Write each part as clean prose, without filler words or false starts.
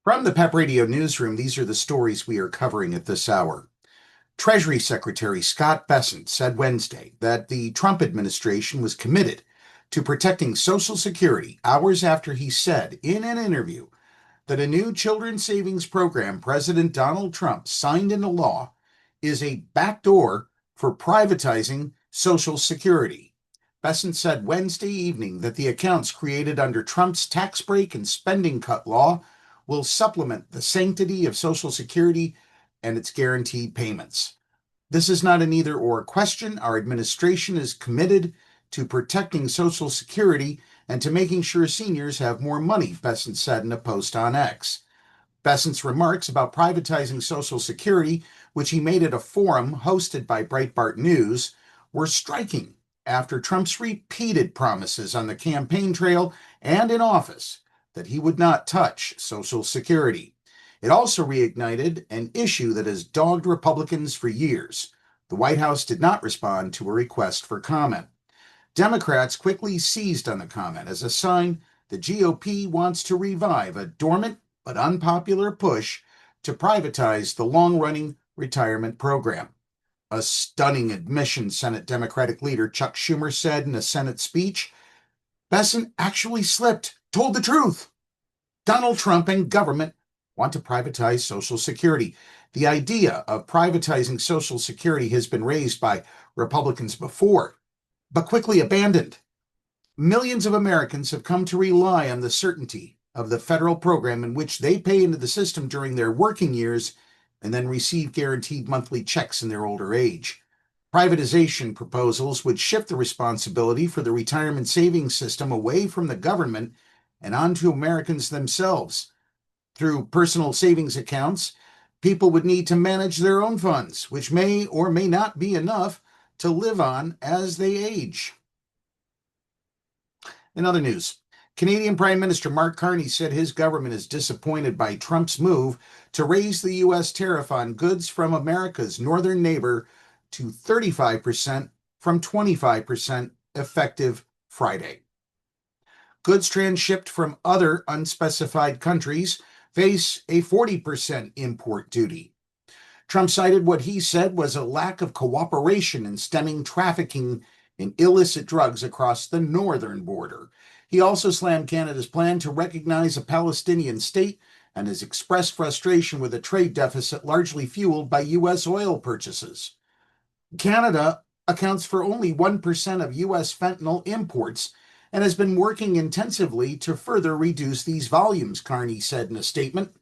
From the PEP Radio Newsroom, these are the stories we are covering at this hour. Treasury Secretary Scott Bessent said Wednesday that the Trump administration was committed to protecting Social Security hours after he said in an interview that a new children's savings program President Donald Trump signed into law is a backdoor for privatizing Social Security. Bessent said Wednesday evening that the accounts created under Trump's tax break and spending cut law will supplement the sanctity of Social Security and its guaranteed payments. This is not an either-or question. Our administration is committed to protecting Social Security and to making sure seniors have more money, Bessent said in a post on X. Bessent's remarks about privatizing Social Security, which he made at a forum hosted by Breitbart News, were striking after Trump's repeated promises on the campaign trail and in office that he would not touch Social Security. It also reignited an issue that has dogged Republicans for years. The White House did not respond to a request for comment. Democrats quickly seized on the comment as a sign the GOP wants to revive a dormant but unpopular push to privatize the long-running retirement program. A stunning admission, Senate Democratic leader Chuck Schumer said in a Senate speech. Bessent actually slipped, told the truth. Donald Trump and government want to privatize Social Security. The idea of privatizing Social Security has been raised by Republicans before, but quickly abandoned. Millions of Americans have come to rely on the certainty of the federal program in which they pay into the system during their working years and then receive guaranteed monthly checks in their older age. Privatization proposals would shift the responsibility for the retirement savings system away from the government and onto Americans themselves. Through personal savings accounts, people would need to manage their own funds, which may or may not be enough to live on as they age. In other news, Canadian Prime Minister Mark Carney said his government is disappointed by Trump's move to raise the U.S. tariff on goods from America's northern neighbor to 35% from 25% effective Friday. Goods transshipped from other unspecified countries face a 40% import duty. Trump cited what he said was a lack of cooperation in stemming trafficking in illicit drugs across the northern border. He also slammed Canada's plan to recognize a Palestinian state and has expressed frustration with a trade deficit largely fueled by U.S. oil purchases. Canada accounts for only 1% of U.S. fentanyl imports and has been working intensively to further reduce these volumes, Carney said in a statement.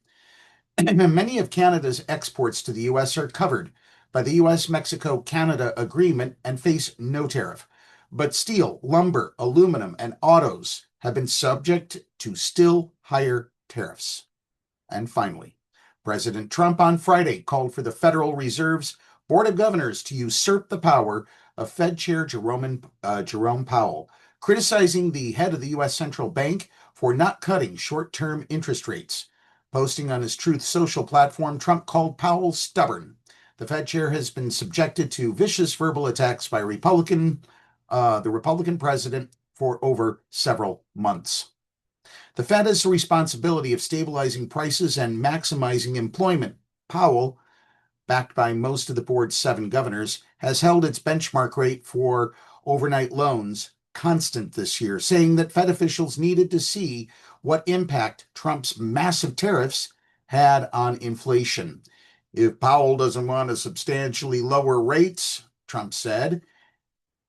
Many of Canada's exports to the U.S. are covered by the U.S.-Mexico-Canada agreement and face no tariff. But steel, lumber, aluminum, and autos have been subject to still higher tariffs. And finally, President Trump on Friday called for the Federal Reserve's Board of Governors to usurp the power of Fed Chair Jerome Powell, criticizing the head of the U.S. Central Bank for not cutting short-term interest rates. Posting on his Truth Social platform, Trump called Powell stubborn. The Fed chair has been subjected to vicious verbal attacks by the Republican president for over several months. The Fed has the responsibility of stabilizing prices and maximizing employment. Powell, backed by most of the board's 7 governors, has held its benchmark rate for overnight loans constant this year, saying that Fed officials needed to see what impact Trump's massive tariffs had on inflation. If Powell doesn't want to substantially lower rates, Trump said,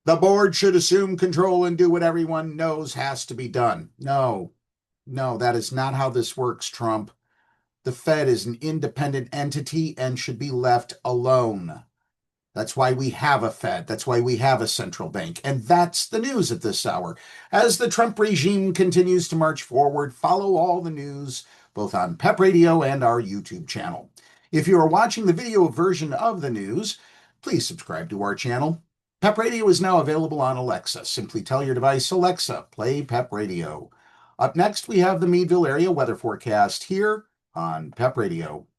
the board should assume control and do what everyone knows has to be done. No, that is not how this works, Trump. The Fed is an independent entity and should be left alone. That's why we have a Fed. That's why we have a central bank. And that's the news at this hour. As the Trump regime continues to march forward, follow all the news, both on PEP Radio and our YouTube channel. If you are watching the video version of the news, please subscribe to our channel. PEP Radio is now available on Alexa. Simply tell your device, Alexa, play PEP Radio. Up next, we have the Meadville area weather forecast here on PEP Radio.